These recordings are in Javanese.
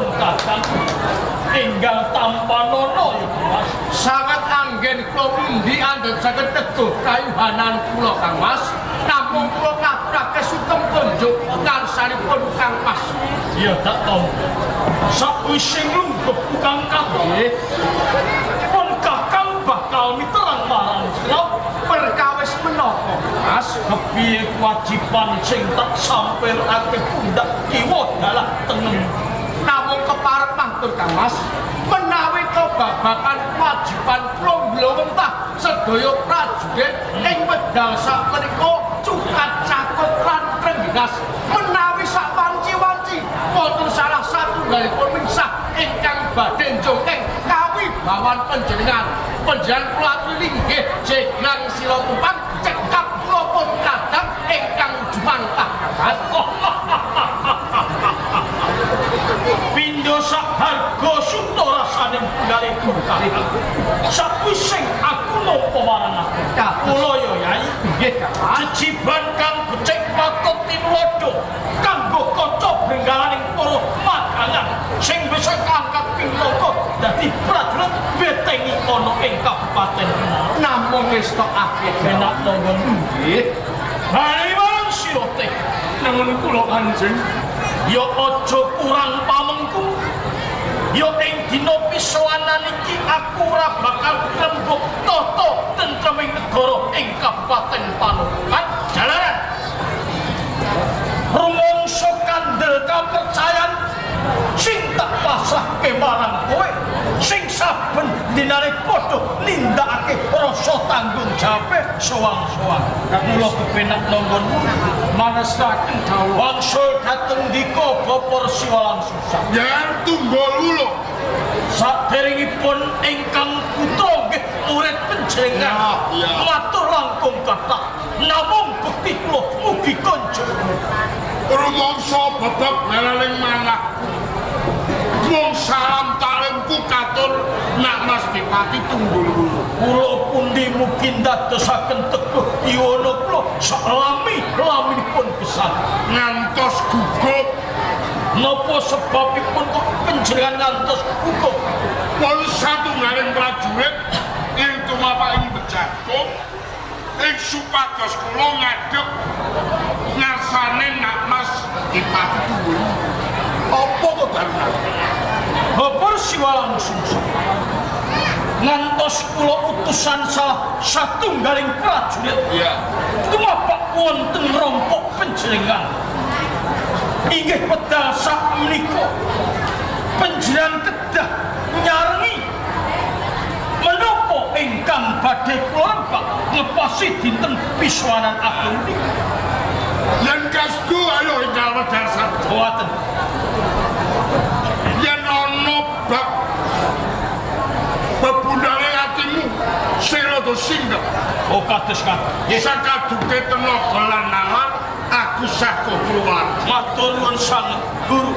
pun Kakang enggal tanpa nono ya Mas. Sangat anggen kula pundi andhep saged teguh kayuhanan kula Kang Mas. Namung kula ngaturake sugeng konjuk ngarsanipun Kang Mas. Ya tak tahu. Sakwise nglungguh Kang Kakang. Pun Kakang bakal miterang marang sira Perkawis menapa Mas? kepiye kewajiban sing tak sampirake pundak kiwa dalah tengen. Namung keparep matur Kang Mas, menawi kebabakan kewajiban kula mblawentah sedaya prajurit ing wedal sakmenika cukat cakut lan trengginas menawi sak wanci-wanci wonten salah satunggalipun mingsah ingkang badhe njongkeng kawibawan panjenengan kula aturi inggih jeglang sila tumpang cekap kula pun kadang ingkang jumantah Mas. Pindho sak harga suta rasane punggale Kakang. Sakwise aku nampa marang aku. Kula ya Yai, Nggih Kang Mas. jejiban kang becik patut tinulodo kanggo kaca benggalaning para magangan sing bisa kangkat pinaka dadi prajurit betengi ana ing Kabupaten Kenal. Namung ngestokake Enak nonggon nggih. Hai marang sira teh nengen kula Kanjeng. Ya aja kurang pamengku. Ya ing dina pisawanan iki aku ora bakal rembug tata tentreming negara ing Kabupaten Panukan. Jalaran. Rumangsa kandel kapercayan sing tak pasrahke marang kowe sing saben dinane padha nindakake rasa tanggung jawabe sowan-sowan. Kula kepenak nonggon manestaken dawuh wangsul dhateng dika Bapa Siwalan Susah. Jangan tunggol ulo. Saderengipun ingkang putra nggih murid panjenengan matur langkung kathah namung bekti kula mugi konjuk Rumangsa bebek lelaling manah. Mung salam talimku katur nak Mas Dipati tunggul ulo. kula pundi mugi ndadosaken teguh iwana kula salami-laminipun pisan. Ngantos gugup. Napa sebabipun kok panjenengan ngantos gugup? Wong satunggaling prajurit ing tumapak ing Bejagung ing supados kula ngadhep ngarsane nak Mas Dipati tunggul. Apa to darunan? Bapa Siwalan Susah ngantos kula utusan salah satunggaling prajurit Iya. tumapak wonten rompok panjenengan inggih pedal sak menika panjenengan kedah nyarengi menapa ingkang badhe kula rembak ngepasi dinten pisawanan agung niki. Yen kasku ayo ingkang wedal Boten yen ana bab bebundane atimu sing rada singgep oh kados sakadute tenaga lan nalar aku sah keluar matur nuwun sanget Guru.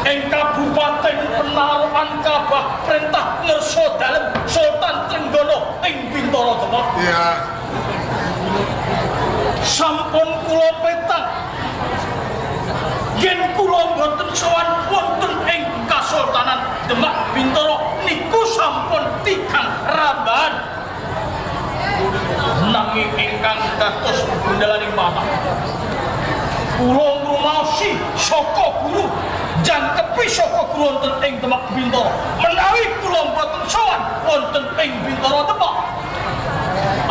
Ing Kabupaten Penarukan Kabah perintah ngersa dalem Sultan Trenggana ing Bintara Demak. ya Sampun kula petang yen kula boten sowan wonten ing Kasultanan Demak Bintara niku sampun tigang rambahan nanging ingkang dados bundalaning manah kula ngrumaosi saka guru jangkepi saka guru wonten ing Demak Bintara menawi kula boten sowan wonten ing Bintara Demak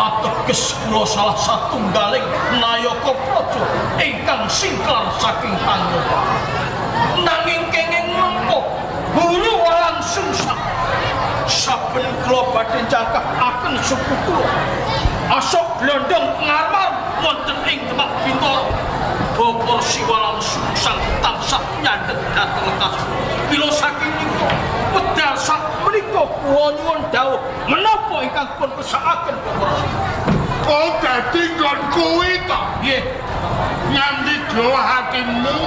ateges kula salah satunggaling nayaka praja ingkang singklar saking Tangga. Nanging kenging mengko guru Walang Sungsang saben kula badhe cakakaken suku kula asok glondong ngarmar wonten ing Demak Bintara Bapa Siwalan Sungsang tansah nyandhet dhateng lekas pila saking niku wedal sak menika kula nyuwun dawuh menapa ingkang pun pesakaken Bapa oh dadi nggon kuwi to nggih nganti dawa hatimu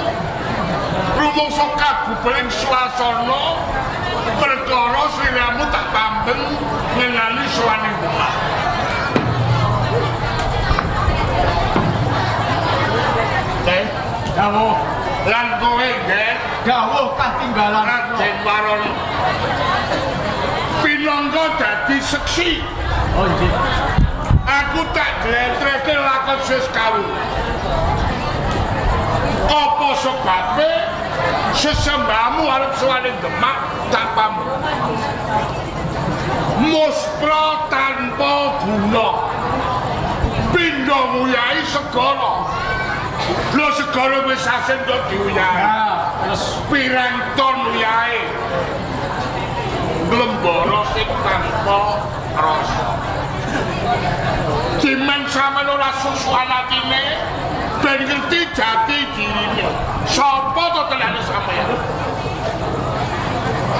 rumangsa kabupaten swasana perkara sliramu tak tambeng ngenani sowaning Demak. Kamu Lan kowe nggih dawuh katinggalan Raden Warana pinangka dadi seksi. Oh nggih. Aku tak glentrekke lakon seskawu. Apa sebabe sesembahmu arep suwane Demak tak pamit. Muspra tanpa guna. Pindha nguyai segara. Lho segara wis asen kok diuyahi. Terus Pirang ton uyahe. Glembara sing tanpa rasa. Dimen sampeyan ora susuan atine ben ngerti jati dirine. Sapa to telane sampeyan?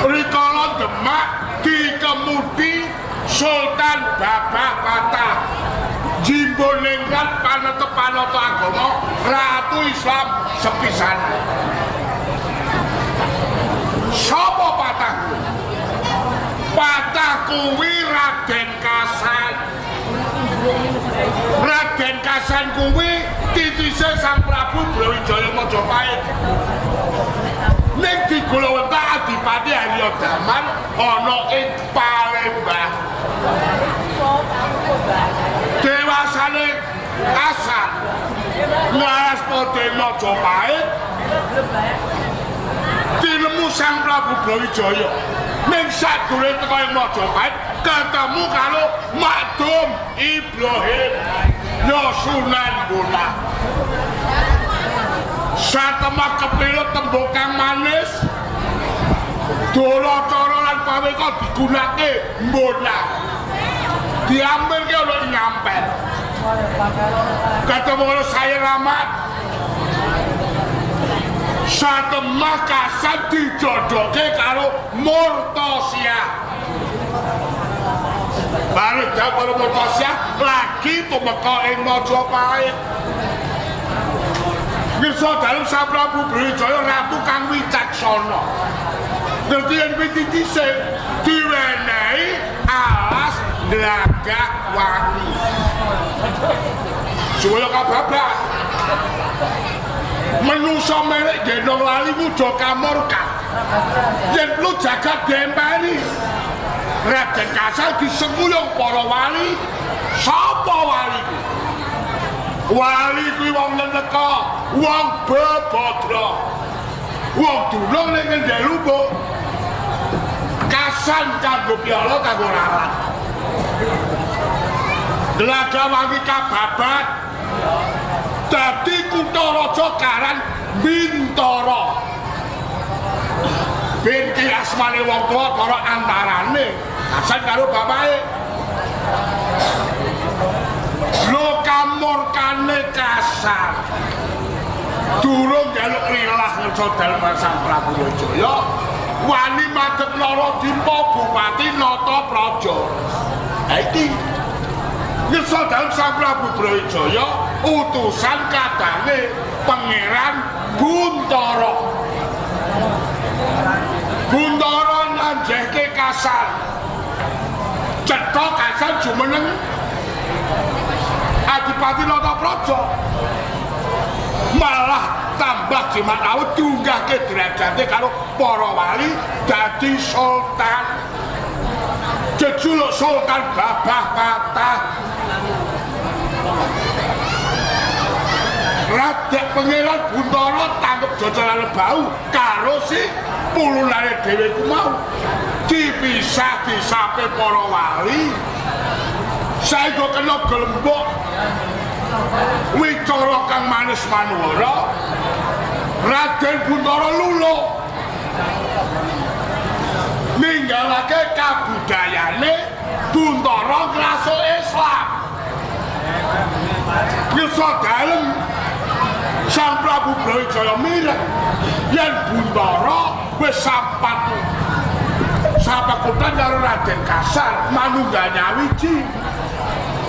Rikala Demak dikemudi Sultan Babah Patah. Jimbolengkan panata-panata agama Ratu Islam sepisanan. Sapa Patah? Patah kuwi Raden Kasan. Raden Kasan kuwi titise Sang Prabu Brawijaya Majapahit. Ning digolongke Adipati Haryodaman ana ing Palembang. Dewasane Kasan ngaras Raden Majapahit dilemu Sang Prabu Brawijaya. Ning sadure teko ing Majapahit ketemu karo Makdum Ibrahim ya Sunan Bonang. Satemah kepilut tembok kang manis Dolacara lan paweka digunakake Bonang. Diambil ke oleh nyampet. Ketemu oleh saya Rahmat. Satemah Kasan dijodoke karo Murtosiah. Baru karo Murtosiah lagi tumeka ing Majapahit. Ngersa dalem Sang Prabu Brawijaya ratu kang wicaksana. Ngerti yen kuwi titise diwenehi alas Glagah Wani. Suwaya kababak. Menungso melek gendong lali muda kamurkan. Yen perlu jagat demperi. Raden Kasan disengkuyung para wali. Sapa wali ku? Wali kuwi wong Neneka, wong Bebodra. Wong dunung ning ngendhek lubuk. Kasan kanggo piala kanggo larat. Glagah Wani kababat. Dadi kutha raja karan Bintara. Ben ki asmane wong tuwa karo antarane Kasan karo bapake. Lho kamurkane Kasan. Durung njaluk lilah ngersa dalem Sang Prabu Wijaya. Wani madhep Naradimpa Bupati Natapraja. Ha iki ngersa dalem Sang Prabu Brawijaya utusan kadange Pangeran Buntara. Buntara nanjehke Kasan. Cetha Kasan jumeneng Adipati Natapraja. Malah tambah jimat awet diunggahke derajate karo para wali dadi sultan. Jejuluk Sultan Babah Patah. Raden Pangeran Buntara tanggep jojolan bau karo si pulunane dhewe ku mau. Dipisah disape para wali. Saengga kena gelembok wicara kang manis manuwara. Raden Buntara luluh ninggalake kabudayane Buntara ngrasuk Islam. Ngersa dalem Sang Prabu Brawijaya mireng yen Buntara wis sapakutan karo Raden Kasan manunggal nyawiji.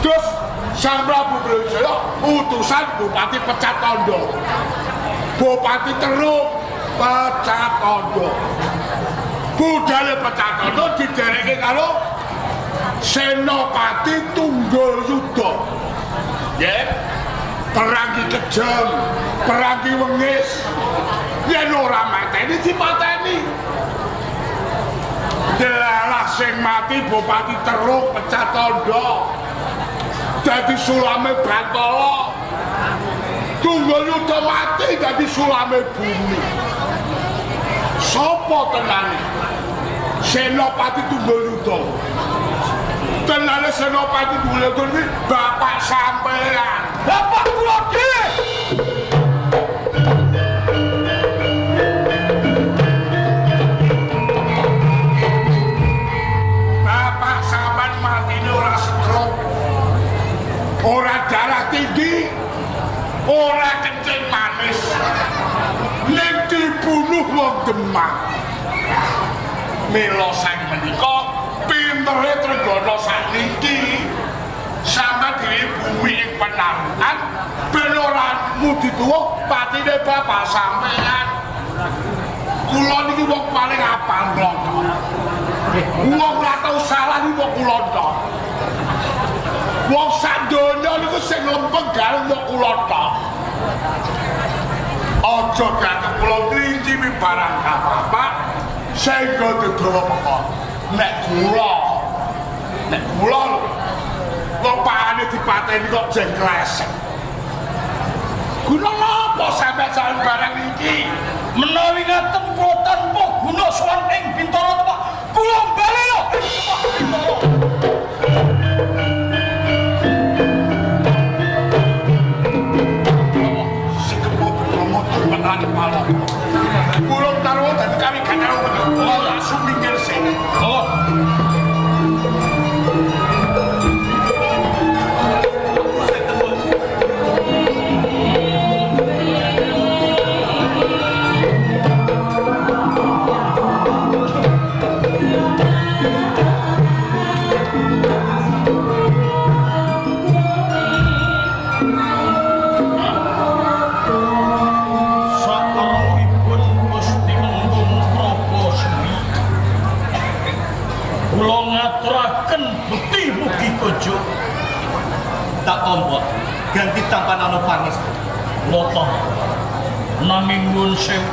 Terus Sang Prabu Brawijaya utusan Bupati Pecatondo. Bupati Teruk Pecatondo. Budale Pecatondo didereke karo Senopati Tunggayuda. Nggih. Perang ki kejam, perang ki wengis. yen ora mateni dipateni. Delalah sing mati Bupati Teruk Pecat Tondo. Dadi sulame Bantala. Tunggul Yuda mati dadi sulame bumi. Sapa tenane? Senopati Tunggul Yuda. Tenane Senopati Tunggul Yuda iki bapak sampean. Bapak kula dhewe. Bapak sampean matine ora stroke. Ora darah tinggi. Ora kencing manis. Ning dibunuh wong Demak. Mila sang menika pintere Trenggono sakniki. Sampe dhewe bumi ing Penarukan ben ora mudi tuwa patine bapak sampean. Kula niki wong paling apal mlono. Wong ora tau salah niku kula tok. Wong sak donya niku sing lempeng gareng kula tok. Aja gak kula klinci barang apa-apa sehingga digawa pekon. Nek kula kok pakane dipateni kok jeng kresek. Guna napa sampeyan barang iki? Menawi ngaten kula tanpa guna sowan ing Bintara Pak, kula balena Bintara. Menani pala. Kulon taruh dadi kami kanaro bener. Kula langsung minggir sik. Oh. Tak tombok ganti tampan anu panis Loto nanging nyuwun sewu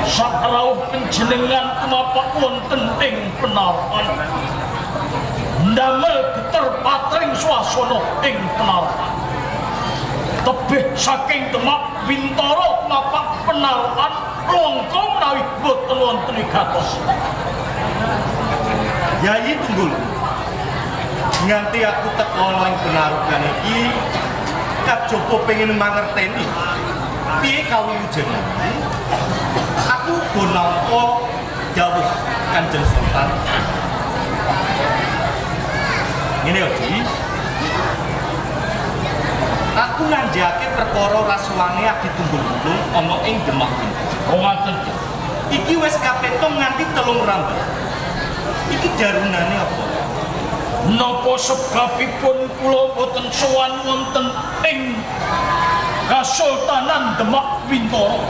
sakrawuh panjenengan kumapa wonten ing Penarukan ndamel keterpatring swasana ing Penarukan tebih saking Demak Bintara kumapa Penarukan langka menawi boten wonten wigatos. Yayi Tunggul nganti aku teko ing Penarukan iki kajaba pengen mangerteni piye kawujudan aku go nampa dawuh Kanjeng Sultan ngene yo Ji aku nanjake perkara rasuwane Adi Tunggul Wulung ana ing Demak Ngoten iki wis kapetong nganti 3 rambut iki darunane apa? Napa sebabipun kula boten sowan wonten ing Kasultanan Demak Bintara?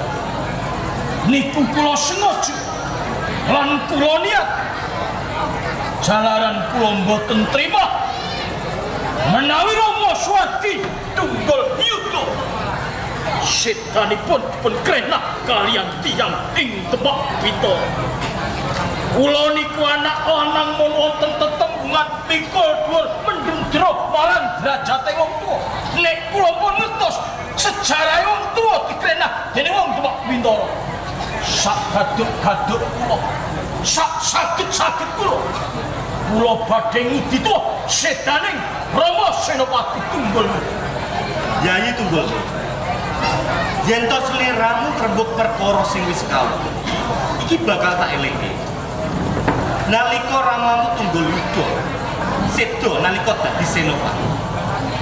Niku kula sengaja lan kula niat jalaran kula boten trima menawi Rama Swati Tunggul Yuda setanipun dipun krenah kaliyan tiyang ing Demak Bintara. Kula niku anak lanang mun wonten tetembungan mikul dhuwur mendung jero marang derajate wong tuwa. Nek kula pun ngertos sejarah wong tuwa dikrenah dening wong Demak Bintara. Sak gaduk-gaduk kula, sak saged-saged kula badhe ngudi tuwa sedaning Rama Senopati Tunggul. Yayi Tunggul yen to sliramu rembug perkara sing wis kawula iki bakal tak elingi. Nalika ramamu Tunggul Yuda sedo nalika dadi senopati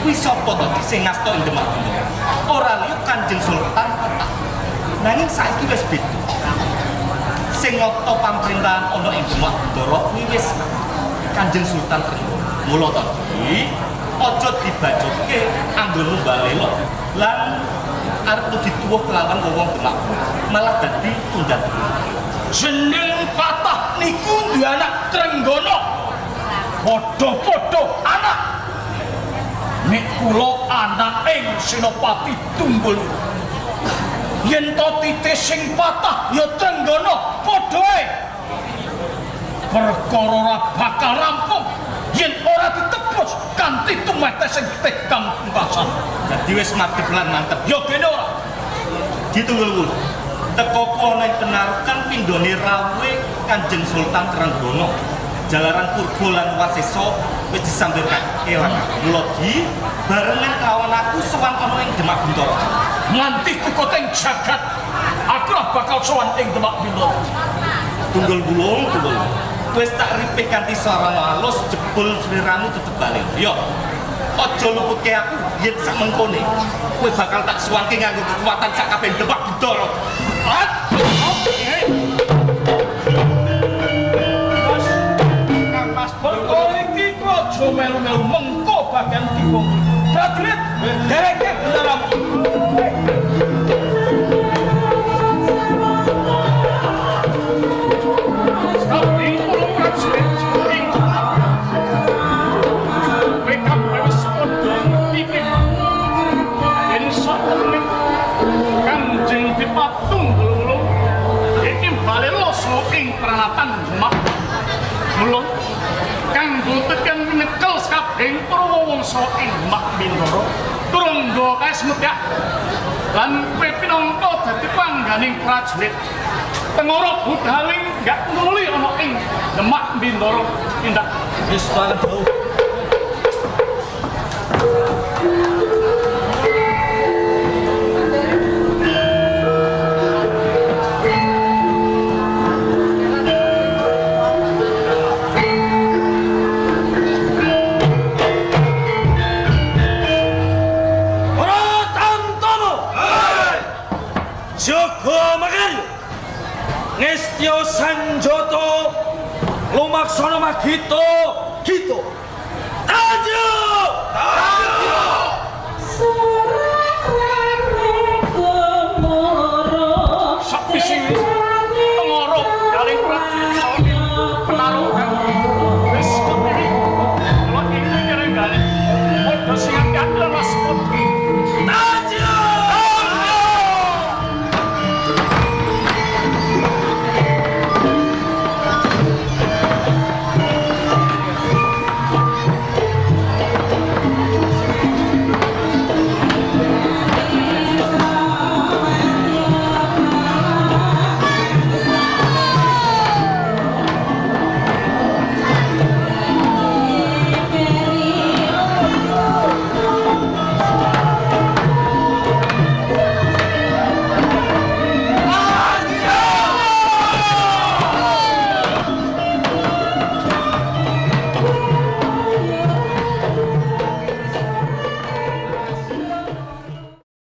kuwi sapa to sing ngasta ing Demak Bintara? Ora liya Kanjeng Sultan Kota. Nanging saiki wis beda. Sing ngata pamrentahan ana ing Demak Bintara kuwi wis Kanjeng Sultan Trenggono. Mula to iki aja dibajokke anggonmu balela lan arep dituwuh kelawan wong Demak malah dadi tundhat. Jeneng patah niku duwe anak Trenggono. Padha-padha anak. Nek kula anak ing Senopati Tunggul. yen to titik sing patah ya Trenggono padha ae. Perkara ora bakal rampung yen ora ditebus kanthi tumetes sing tegang pungkasan. Dadi wis madhep lan mantep. Ya kene ora. Ditunggul wulu. Teko ana penarukan pindhone rawuhe Kanjeng Sultan Trenggono. Jalaran Purba lan Wasesa wis disambirkan kewan. Mula di barengan kawan aku sowan ana ing Demak Bintoro. Nganti kukoteng jagat aku lah bakal sowan ing Demak Bintoro. Tunggul bulung, tunggul. Wis tak ripih kanthi sarana halus jebul sliramu tetep balik. Yo. Aja luputke aku yen sak mengkone. Kowe bakal tak suwanke nganggo kekuatan sak kabeh Demak Bintoro. Perkara iki kok aja melu-melu mengko bagian dikong. Prajurit, dereke gelaramu. Kanjeng dipatung bulung iki bali loso ing peralatan Demak. Bulung kanggo tekan nyekel sakabehing prawangsa ing Demak Bintoro turungga kae semedhak lan kowe pinangka dadi pangganing prajurit tengoro budhaling gak nuli ana ing Demak Bintoro tindak Wis tahu. Jaga Makarya Ngestya Sanjata lumaksana magita kita. Tanjung!